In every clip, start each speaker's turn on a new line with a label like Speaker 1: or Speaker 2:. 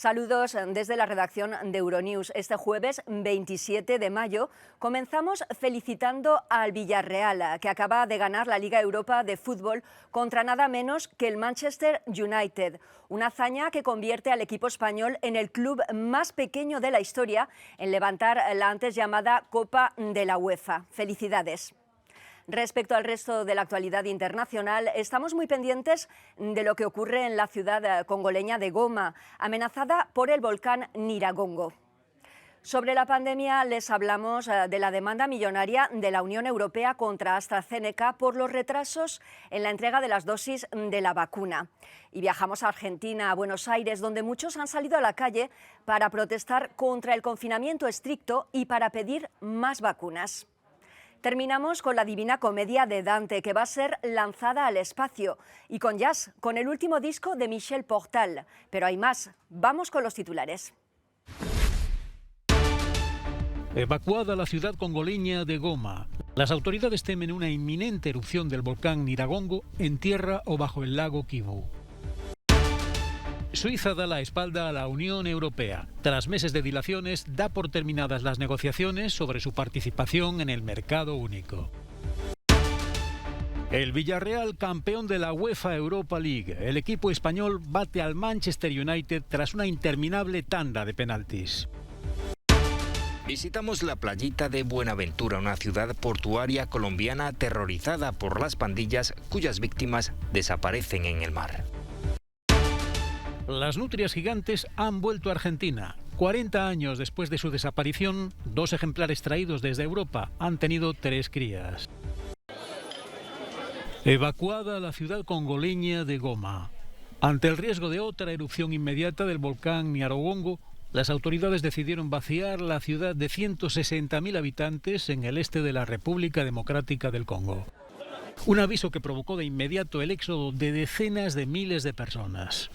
Speaker 1: Saludos desde la redacción de Euronews. Este jueves 27 de mayo comenzamos felicitando al Villarreal, que acaba de ganar la Liga Europa de Fútbol contra nada menos que el Manchester United. Una hazaña que convierte al equipo español en el club más pequeño de la historia en levantar la antes llamada Copa de la UEFA. Felicidades. Respecto al resto de la actualidad internacional, estamos muy pendientes de lo que ocurre en la ciudad congoleña de Goma, amenazada por el volcán Nyiragongo. Sobre la pandemia les hablamos de la demanda millonaria de la Unión Europea contra AstraZeneca por los retrasos en la entrega de las dosis de la vacuna. Y viajamos a Argentina, a Buenos Aires, donde muchos han salido a la calle para protestar contra el confinamiento estricto y para pedir más vacunas. Terminamos con la Divina Comedia de Dante, que va a ser lanzada al espacio, y con jazz, con el último disco de Michel Portal. Pero hay más. Vamos con los titulares.
Speaker 2: Evacuada la ciudad congoleña de Goma. Las autoridades temen una inminente erupción del volcán Nyiragongo en tierra o bajo el lago Kivu. Suiza da la espalda a la Unión Europea. Tras meses de dilaciones, da por terminadas las negociaciones sobre su participación en el mercado único. El Villarreal, campeón de la UEFA Europa League. El equipo español bate al Manchester United tras una interminable tanda de penaltis.
Speaker 3: Visitamos la playita de Buenaventura, una ciudad portuaria colombiana aterrorizada por las pandillas cuyas víctimas desaparecen en el mar.
Speaker 2: Las nutrias gigantes han vuelto a Argentina. 40 años después de su desaparición, 2 ejemplares traídos desde Europa han tenido 3 crías. Evacuada la ciudad congoleña de Goma. Ante el riesgo de otra erupción inmediata del volcán Nyiragongo, las autoridades decidieron vaciar la ciudad de 160.000 habitantes en el este de la República Democrática del Congo. Un aviso que provocó de inmediato el éxodo de decenas de miles de personas.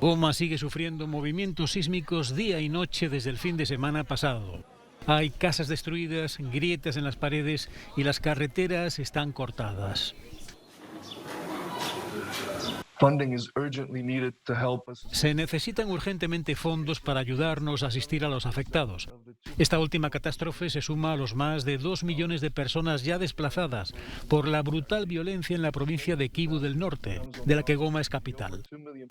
Speaker 2: Goma sigue sufriendo movimientos sísmicos día y noche desde el fin de semana pasado. Hay casas destruidas, grietas en las paredes y las carreteras están cortadas. Se necesitan urgentemente fondos para ayudarnos a asistir a los afectados. Esta última catástrofe se suma a los más de 2 millones de personas ya desplazadas por la brutal violencia en la provincia de Kivu del Norte, de la que Goma es capital.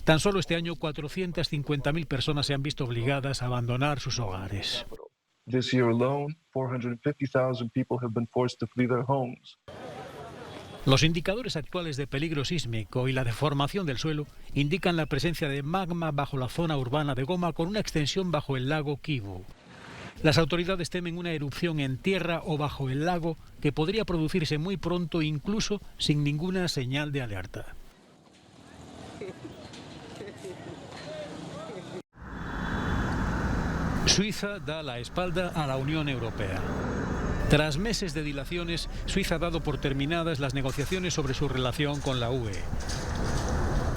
Speaker 2: Tan solo este año 450.000 personas se han visto obligadas a abandonar sus hogares.
Speaker 4: This year alone, 450,000 people have been forced to flee their homes.
Speaker 2: Los indicadores actuales de peligro sísmico y la deformación del suelo indican la presencia de magma bajo la zona urbana de Goma con una extensión bajo el lago Kivu. Las autoridades temen una erupción en tierra o bajo el lago que podría producirse muy pronto, incluso sin ninguna señal de alerta. Suiza da la espalda a la Unión Europea. Tras meses de dilaciones, Suiza ha dado por terminadas las negociaciones sobre su relación con la UE.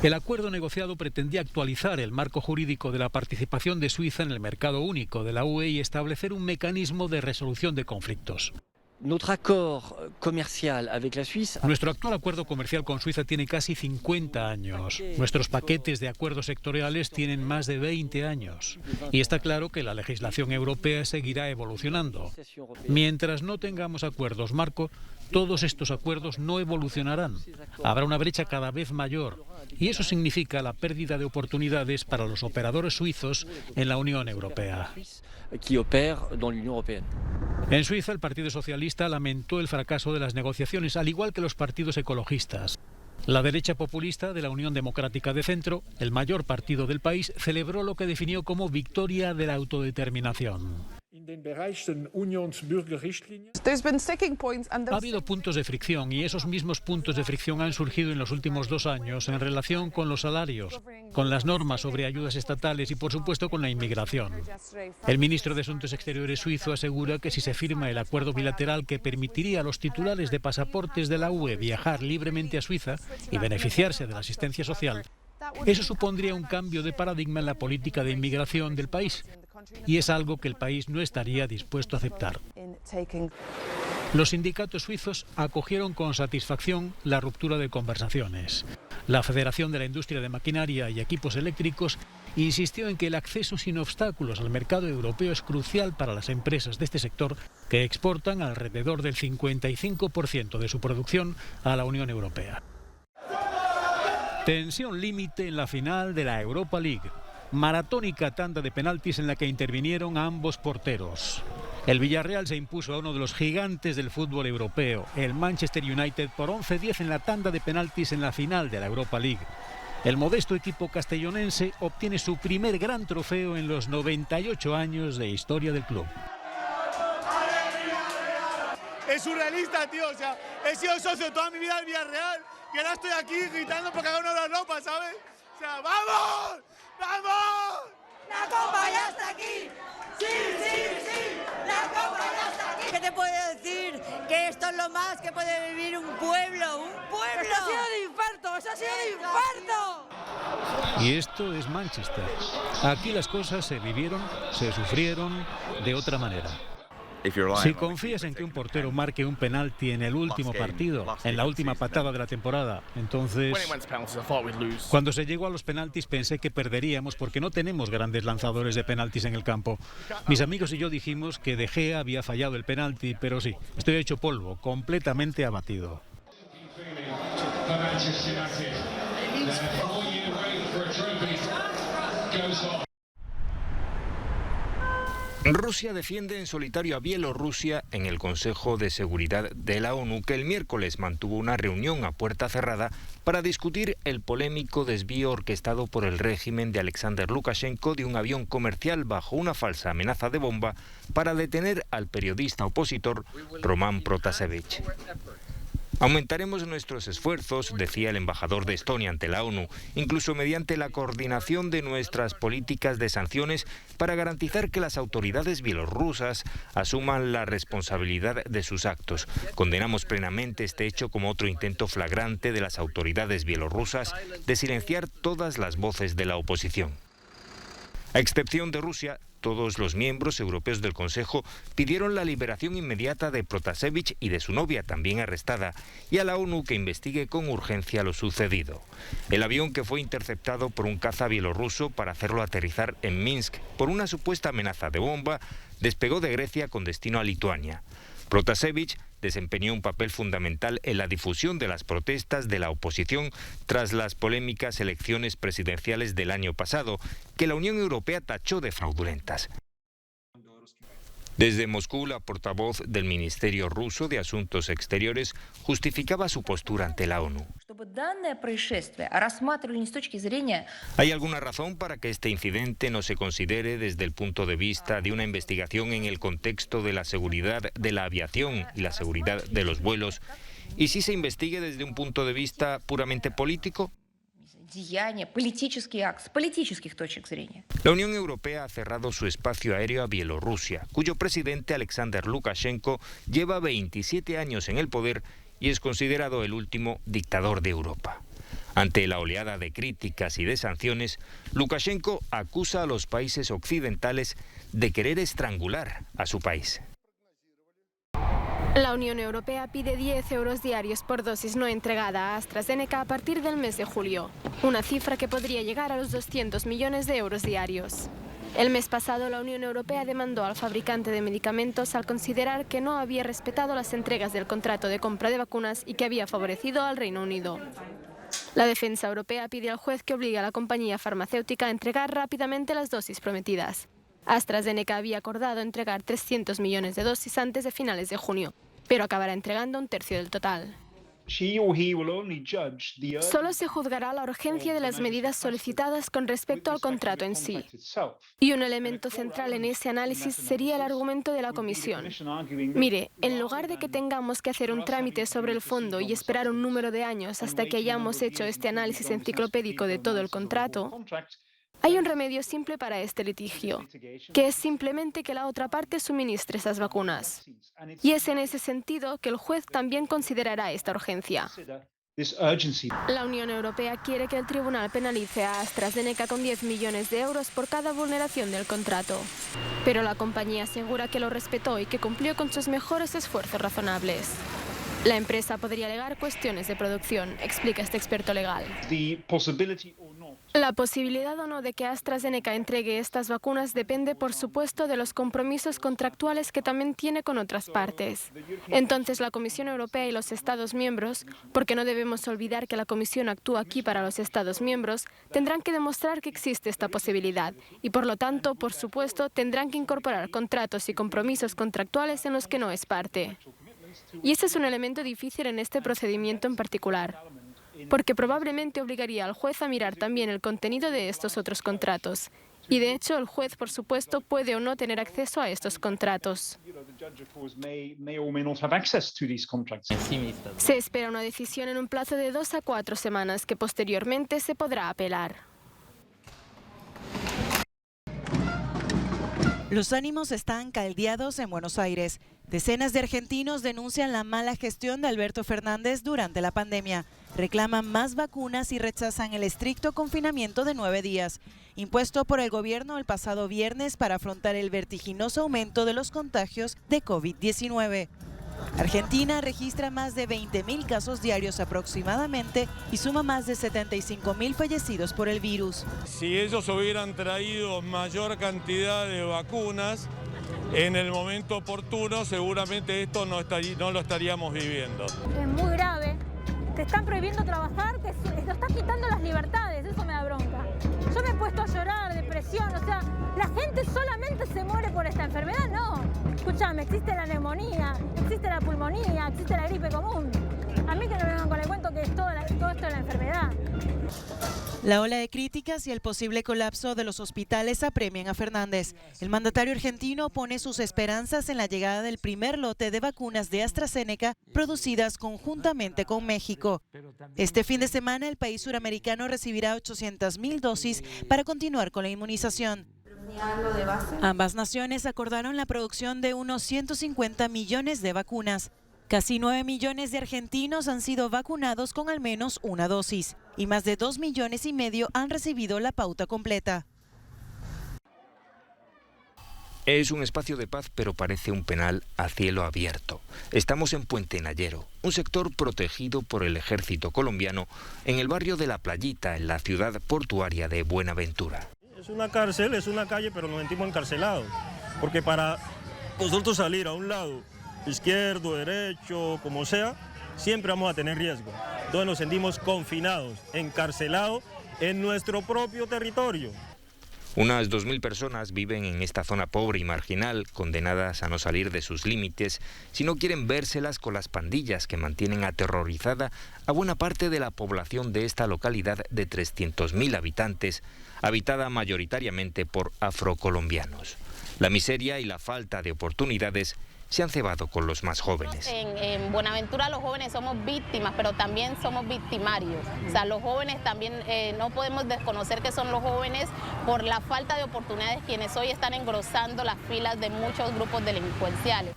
Speaker 2: El acuerdo negociado pretendía actualizar el marco jurídico de la participación de Suiza en el mercado único de la UE y establecer un mecanismo de resolución de conflictos.
Speaker 5: Nuestro actual
Speaker 2: acuerdo comercial con Suiza tiene casi 50 años. Nuestros paquetes de acuerdos sectoriales tienen más de 20 años. Y está claro que la legislación europea seguirá evolucionando. Mientras no tengamos acuerdos marco, todos estos acuerdos no evolucionarán. Habrá una brecha cada vez mayor. Y eso significa la pérdida de oportunidades para los operadores suizos en la Unión Europea. En Suiza, el Partido Socialista lamentó el fracaso de las negociaciones, al igual que los partidos ecologistas. La derecha populista de la Unión Democrática de Centro, el mayor partido del país, celebró lo que definió como victoria de la autodeterminación. Ha habido puntos de fricción y esos mismos puntos de fricción han surgido en los últimos 2 años en relación con los salarios, con las normas sobre ayudas estatales y, por supuesto, con la inmigración. El ministro de Asuntos Exteriores suizo asegura que si se firma el acuerdo bilateral que permitiría a los titulares de pasaportes de la UE viajar libremente a Suiza y beneficiarse de la asistencia social, eso supondría un cambio de paradigma en la política de inmigración del país. Y es algo que el país no estaría dispuesto a aceptar. Los sindicatos suizos acogieron con satisfacción la ruptura de conversaciones. La Federación de la Industria de Maquinaria y Equipos Eléctricos insistió en que el acceso sin obstáculos al mercado europeo es crucial para las empresas de este sector, que exportan alrededor del 55% de su producción a la Unión Europea. Tensión límite en la final de la Europa League. Maratónica tanda de penaltis en la que intervinieron ambos porteros. El Villarreal se impuso a uno de los gigantes del fútbol europeo, el Manchester United, por 11-10 en la tanda de penaltis en la final de la Europa League. El modesto equipo castellonense obtiene su primer gran trofeo en los 98 años de historia del club.
Speaker 5: Es surrealista, tío. O sea, he sido socio toda mi vida del Villarreal y ahora estoy aquí gritando porque ha ganado la Europa, ¿sabes? O sea, ¡vamos! ¡Vamos!
Speaker 6: ¡La Copa ya está aquí! ¡Sí, sí, sí! ¡La Copa ya está aquí! ¿Qué te puedo decir? Que esto es lo más que puede vivir un pueblo, ¡un pueblo! ¡Eso ha sido de infarto! ¡Eso ha sido de infarto!
Speaker 2: Y esto es Manchester. Aquí las cosas se vivieron, se sufrieron de otra manera. Si confías en que un portero marque un penalti en el último partido, en la última patada de la temporada, entonces, cuando se llegó a los penaltis pensé que perderíamos porque no tenemos grandes lanzadores de penaltis en el campo. Mis amigos y yo dijimos que De Gea había fallado el penalti, pero sí, estoy hecho polvo, completamente abatido.
Speaker 3: Rusia defiende en solitario a Bielorrusia en el Consejo de Seguridad de la ONU, que el miércoles mantuvo una reunión a puerta cerrada para discutir el polémico desvío orquestado por el régimen de Alexander Lukashenko de un avión comercial bajo una falsa amenaza de bomba para detener al periodista opositor Roman Protasevich. Aumentaremos nuestros esfuerzos, decía el embajador de Estonia ante la ONU, incluso mediante la coordinación de nuestras políticas de sanciones para garantizar que las autoridades bielorrusas asuman la responsabilidad de sus actos. Condenamos plenamente este hecho como otro intento flagrante de las autoridades bielorrusas de silenciar todas las voces de la oposición. A excepción de Rusia, todos los miembros europeos del Consejo pidieron la liberación inmediata de Protasevich y de su novia, también arrestada, y a la ONU que investigue con urgencia lo sucedido. El avión, que fue interceptado por un caza bielorruso para hacerlo aterrizar en Minsk por una supuesta amenaza de bomba, despegó de Grecia con destino a Lituania. Protasevich desempeñó un papel fundamental en la difusión de las protestas de la oposición tras las polémicas elecciones presidenciales del año pasado, que la Unión Europea tachó de fraudulentas. Desde Moscú, la portavoz del Ministerio ruso de Asuntos Exteriores justificaba su postura ante la ONU. ¿Hay alguna razón para que este incidente no se considere desde el punto de vista de una investigación en el contexto de la seguridad de la aviación y la seguridad de los vuelos, y si se investigue desde un punto de vista puramente político? La Unión Europea ha cerrado su espacio aéreo a Bielorrusia, cuyo presidente Alexander Lukashenko lleva 27 años en el poder y es considerado el último dictador de Europa. Ante la oleada de críticas y de sanciones, Lukashenko acusa a los países occidentales de querer estrangular a su país.
Speaker 7: La Unión Europea pide 10 euros diarios por dosis no entregada a AstraZeneca a partir del mes de julio, una cifra que podría llegar a los 200 millones de euros diarios. El mes pasado, la Unión Europea demandó al fabricante de medicamentos al considerar que no había respetado las entregas del contrato de compra de vacunas y que había favorecido al Reino Unido. La defensa europea pide al juez que obligue a la compañía farmacéutica a entregar rápidamente las dosis prometidas. AstraZeneca había acordado entregar 300 millones de dosis antes de finales de junio, pero acabará entregando un tercio del total. Solo se juzgará la urgencia de las medidas solicitadas con respecto al contrato en sí. Y un elemento central en ese análisis sería el argumento de la Comisión. Mire, en lugar de que tengamos que hacer un trámite sobre el fondo y esperar un número de años hasta que hayamos hecho este análisis enciclopédico de todo el contrato, hay un remedio simple para este litigio, que es simplemente que la otra parte suministre esas vacunas. Y es en ese sentido que el juez también considerará esta urgencia. La Unión Europea quiere que el tribunal penalice a AstraZeneca con 10 millones de euros por cada vulneración del contrato. Pero la compañía asegura que lo respetó y que cumplió con sus mejores esfuerzos razonables. La empresa podría alegar cuestiones de producción, explica este experto legal. La posibilidad o no de que AstraZeneca entregue estas vacunas depende, por supuesto, de los compromisos contractuales que también tiene con otras partes. Entonces, la Comisión Europea y los Estados miembros, porque no debemos olvidar que la Comisión actúa aquí para los Estados miembros, tendrán que demostrar que existe esta posibilidad y, por lo tanto, por supuesto, tendrán que incorporar contratos y compromisos contractuales en los que no es parte. Y ese es un elemento difícil en este procedimiento en particular, porque probablemente obligaría al juez a mirar también el contenido de estos otros contratos. Y de hecho, el juez, por supuesto, puede o no tener acceso a estos contratos. Se espera una decisión en un plazo de 2 a 4 semanas, que posteriormente se podrá apelar.
Speaker 8: Los ánimos están caldeados en Buenos Aires. Decenas de argentinos denuncian la mala gestión de Alberto Fernández durante la pandemia. Reclaman más vacunas y rechazan el estricto confinamiento de 9 días, impuesto por el gobierno el pasado viernes para afrontar el vertiginoso aumento de los contagios de COVID-19. Argentina registra más de 20.000 casos diarios aproximadamente y suma más de 75.000 fallecidos por el virus.
Speaker 9: Si ellos hubieran traído mayor cantidad de vacunas en el momento oportuno, seguramente esto no lo estaríamos viviendo.
Speaker 10: Es muy grave, te están prohibiendo trabajar, te están quitando las libertades, eso me da bronca. Yo me he puesto a llorar, depresión, o sea, la gente solamente se muere por esta enfermedad, no. Escuchame, existe la neumonía, existe la pulmonía, existe la gripe común. A mí que no me vengan con el cuento que es todo esto es la enfermedad.
Speaker 8: La ola de críticas y el posible colapso de los hospitales apremian a Fernández. El mandatario argentino pone sus esperanzas en la llegada del primer lote de vacunas de AstraZeneca producidas conjuntamente con México. Este fin de semana el país suramericano recibirá 800.000 dosis para continuar con la inmunización. Ambas naciones acordaron la producción de unos 150 millones de vacunas. Casi 9 millones de argentinos han sido vacunados con al menos una dosis y más de 2,5 millones han recibido la pauta completa.
Speaker 3: Es un espacio de paz, pero parece un penal a cielo abierto. Estamos en Puente Nayero, un sector protegido por el ejército colombiano, en el barrio de La Playita, en la ciudad portuaria de Buenaventura.
Speaker 11: Es una cárcel, es una calle, pero nos sentimos encarcelados, porque para nosotros salir a un lado, izquierdo, derecho, como sea, siempre vamos a tener riesgo. Entonces nos sentimos confinados, encarcelados en nuestro propio territorio.
Speaker 3: Unas 2.000 personas viven en esta zona pobre y marginal, condenadas a no salir de sus límites si no quieren vérselas con las pandillas que mantienen aterrorizada a buena parte de la población de esta localidad de 300.000 habitantes, habitada mayoritariamente por afrocolombianos. La miseria y la falta de oportunidades se han cebado con los más jóvenes.
Speaker 12: En Buenaventura los jóvenes somos víctimas, pero también somos victimarios. O sea, los jóvenes también no podemos desconocer que son los jóvenes por la falta de oportunidades quienes hoy están engrosando las filas de muchos grupos delincuenciales.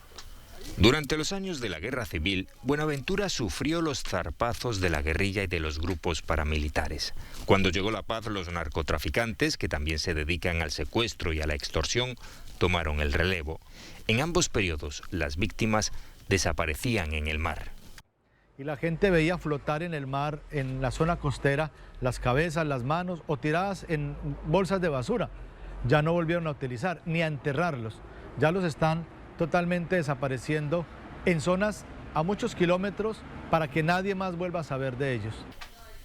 Speaker 3: Durante los años de la Guerra Civil, Buenaventura sufrió los zarpazos de la guerrilla y de los grupos paramilitares. Cuando llegó la paz, los narcotraficantes, que también se dedican al secuestro y a la extorsión, tomaron el relevo. En ambos periodos, las víctimas desaparecían en el mar.
Speaker 13: Y la gente veía flotar en el mar, en la zona costera, las cabezas, las manos o tiradas en bolsas de basura. Ya no volvieron a utilizar ni a enterrarlos. Ya los están totalmente desapareciendo en zonas a muchos kilómetros para que nadie más vuelva a saber de ellos.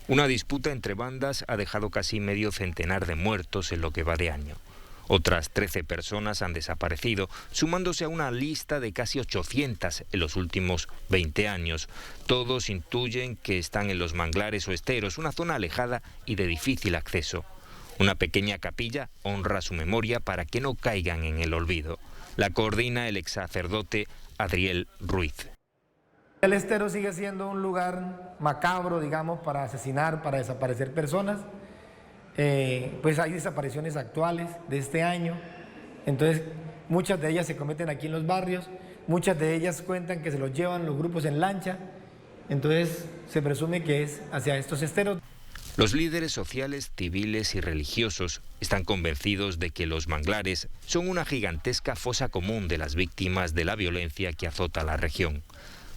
Speaker 3: Una disputa entre bandas ha dejado casi medio centenar de muertos en lo que va de año. Otras 13 personas han desaparecido, sumándose a una lista de casi 800 en los últimos 20 años. Todos intuyen que están en los manglares o esteros, una zona alejada y de difícil acceso. Una pequeña capilla honra su memoria para que no caigan en el olvido. La coordina el ex sacerdote Adriel Ruiz.
Speaker 14: El estero sigue siendo un lugar macabro, digamos, para asesinar, para desaparecer personas. Pues hay desapariciones actuales de este año, entonces muchas de ellas se cometen aquí en los barrios, muchas de ellas cuentan que se los llevan los grupos en lancha, entonces se presume que es hacia estos esteros.
Speaker 3: Los líderes sociales, civiles y religiosos están convencidos de que los manglares son una gigantesca fosa común de las víctimas de la violencia que azota la región.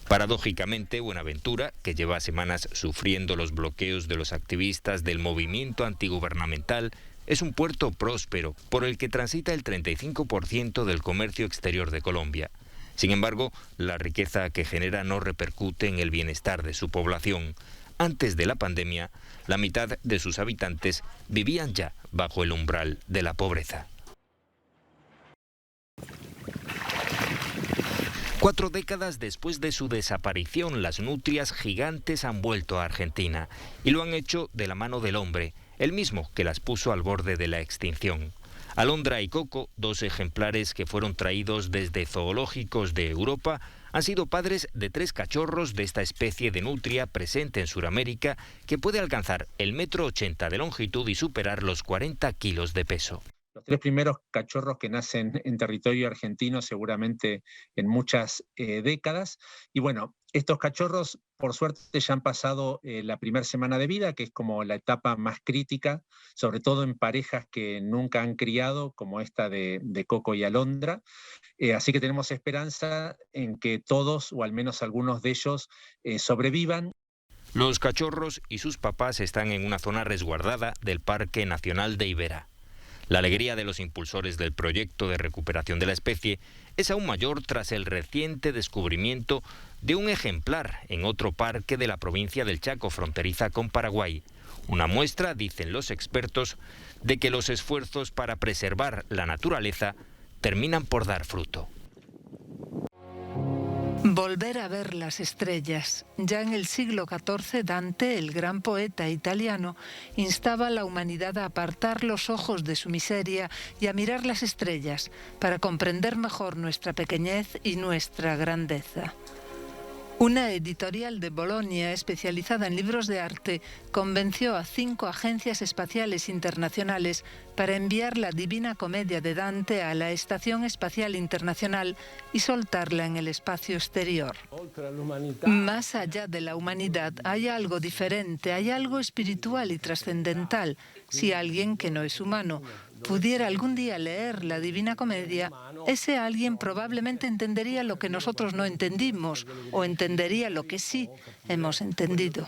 Speaker 3: Paradójicamente, Buenaventura, que lleva semanas sufriendo los bloqueos de los activistas del movimiento antigubernamental, es un puerto próspero por el que transita el 35% del comercio exterior de Colombia. Sin embargo, la riqueza que genera no repercute en el bienestar de su población. Antes de la pandemia, la mitad de sus habitantes vivían ya bajo el umbral de la pobreza. 4 décadas después de su desaparición, las nutrias gigantes han vuelto a Argentina y lo han hecho de la mano del hombre, el mismo que las puso al borde de la extinción. Alondra y Coco, 2 ejemplares que fueron traídos desde zoológicos de Europa, han sido padres de 3 cachorros de esta especie de nutria presente en Sudamérica que puede alcanzar el 1,80 m de longitud y superar los 40 kilos de peso.
Speaker 15: Los 3 primeros cachorros que nacen en territorio argentino seguramente en muchas décadas. Y bueno, estos cachorros por suerte ya han pasado la primera semana de vida, que es como la etapa más crítica, sobre todo en parejas que nunca han criado, como esta de Coco y Alondra. Así que tenemos esperanza en que todos, o al menos algunos de ellos, sobrevivan.
Speaker 3: Los cachorros y sus papás están en una zona resguardada del Parque Nacional de Iberá. La alegría de los impulsores del proyecto de recuperación de la especie es aún mayor tras el reciente descubrimiento de un ejemplar en otro parque de la provincia del Chaco, fronteriza con Paraguay. Una muestra, dicen los expertos, de que los esfuerzos para preservar la naturaleza terminan por dar fruto.
Speaker 16: Volver a ver las estrellas. Ya en el siglo XIV, Dante, el gran poeta italiano, instaba a la humanidad a apartar los ojos de su miseria y a mirar las estrellas para comprender mejor nuestra pequeñez y nuestra grandeza. Una editorial de Bolonia especializada en libros de arte convenció a 5 agencias espaciales internacionales para enviar la Divina Comedia de Dante a la Estación Espacial Internacional y soltarla en el espacio exterior. Más allá de la humanidad hay algo diferente, hay algo espiritual y trascendental. Si alguien que no es humano pudiera algún día leer la Divina Comedia, ese alguien probablemente entendería lo que nosotros no entendimos, o entendería lo que sí hemos entendido.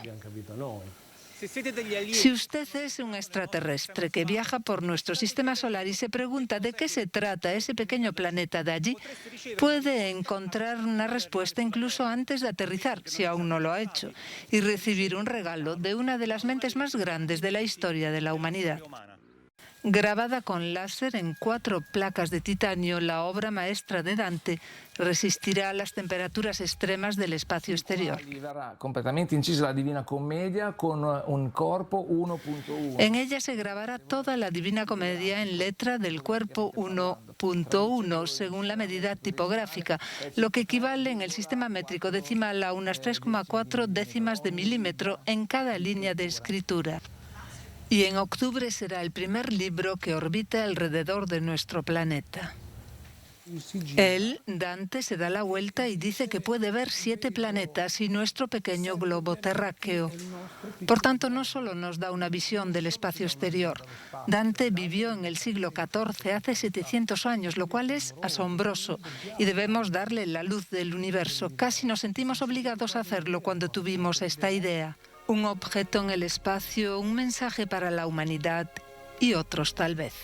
Speaker 16: Si usted es un extraterrestre que viaja por nuestro sistema solar y se pregunta de qué se trata ese pequeño planeta de allí, puede encontrar una respuesta incluso antes de aterrizar, si aún no lo ha hecho, y recibir un regalo de una de las mentes más grandes de la historia de la humanidad. Grabada con láser en 4 placas de titanio, la obra maestra de Dante resistirá a las temperaturas extremas del espacio exterior.
Speaker 17: Completamente incisa la Divina Comedia con un cuerpo 1.1.
Speaker 16: En ella se grabará toda la Divina Comedia en letra del cuerpo 1.1, según la medida tipográfica, lo que equivale en el sistema métrico decimal a unas 3,4 décimas de milímetro en cada línea de escritura. Y en octubre será el primer libro que orbita alrededor de nuestro planeta. Él, Dante, se da la vuelta y dice que puede ver 7 planetas y nuestro pequeño globo terráqueo. Por tanto, no solo nos da una visión del espacio exterior. Dante vivió en el siglo XIV, hace 700 años, lo cual es asombroso, y debemos darle la luz del universo. Casi nos sentimos obligados a hacerlo cuando tuvimos esta idea. Un objeto en el espacio, un mensaje para la humanidad y otros tal vez.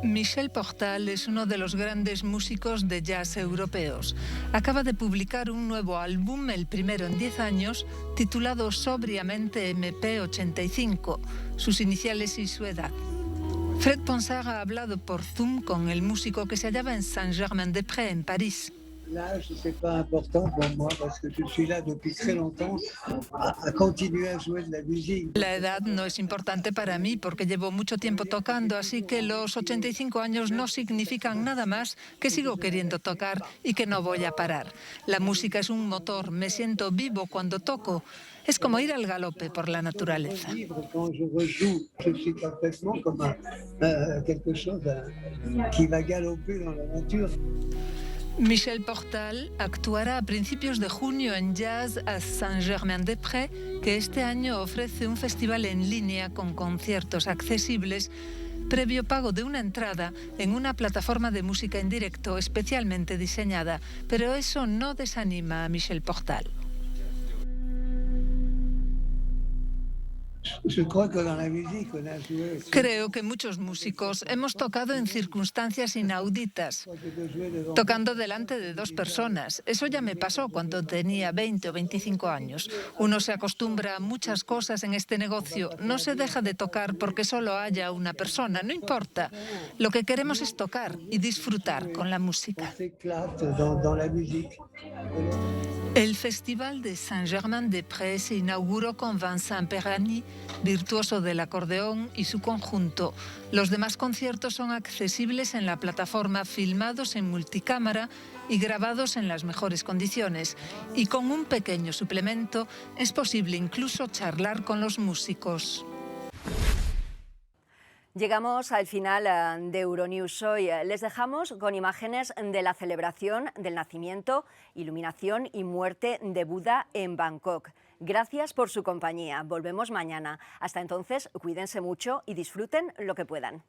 Speaker 16: Michel Portal es uno de los grandes músicos de jazz europeos. Acaba de publicar un nuevo álbum, el primero en 10 años, titulado sobriamente MP85, sus iniciales y su edad. Fred Ponsard ha hablado por Zoom con el músico que se hallaba en Saint-Germain-des-Prés, en París.
Speaker 18: L'âge, c'est pas important pour moi parce que je suis là depuis très longtemps à continuer à jouer de la musique.
Speaker 16: La edad no es importante para mí porque llevo mucho tiempo tocando, así que los 85 años no significan nada más que sigo queriendo tocar y que no voy a parar. La música es un motor, me siento vivo cuando toco. Es como ir al galope por la naturaleza.
Speaker 18: Quand je rejoue, je suis parfaitement comme quelque chose qui va galoper dans la nature.
Speaker 16: Michel Portal actuará a principios de junio en Jazz à Saint-Germain-des-Prés, que este año ofrece un festival en línea con conciertos accesibles, previo pago de una entrada en una plataforma de música en directo especialmente diseñada. Pero eso no desanima a Michel Portal. Creo que muchos músicos hemos tocado en circunstancias inauditas, tocando delante de 2 personas. Eso ya me pasó cuando tenía 20 o 25 años. Uno se acostumbra a muchas cosas en este negocio. No se deja de tocar porque solo haya una persona, no importa. Lo que queremos es tocar y disfrutar con la música. El Festival de Saint-Germain-des-Prés se inauguró con Vincent Perani, virtuoso del acordeón, y su conjunto. Los demás conciertos son accesibles en la plataforma, filmados en multicámara y grabados en las mejores condiciones. Y con un pequeño suplemento es posible incluso charlar con los músicos.
Speaker 1: Llegamos al final de Euronews hoy. Les dejamos con imágenes de la celebración del nacimiento, iluminación y muerte de Buda en Bangkok. Gracias por su compañía. Volvemos mañana. Hasta entonces, cuídense mucho y disfruten lo que puedan.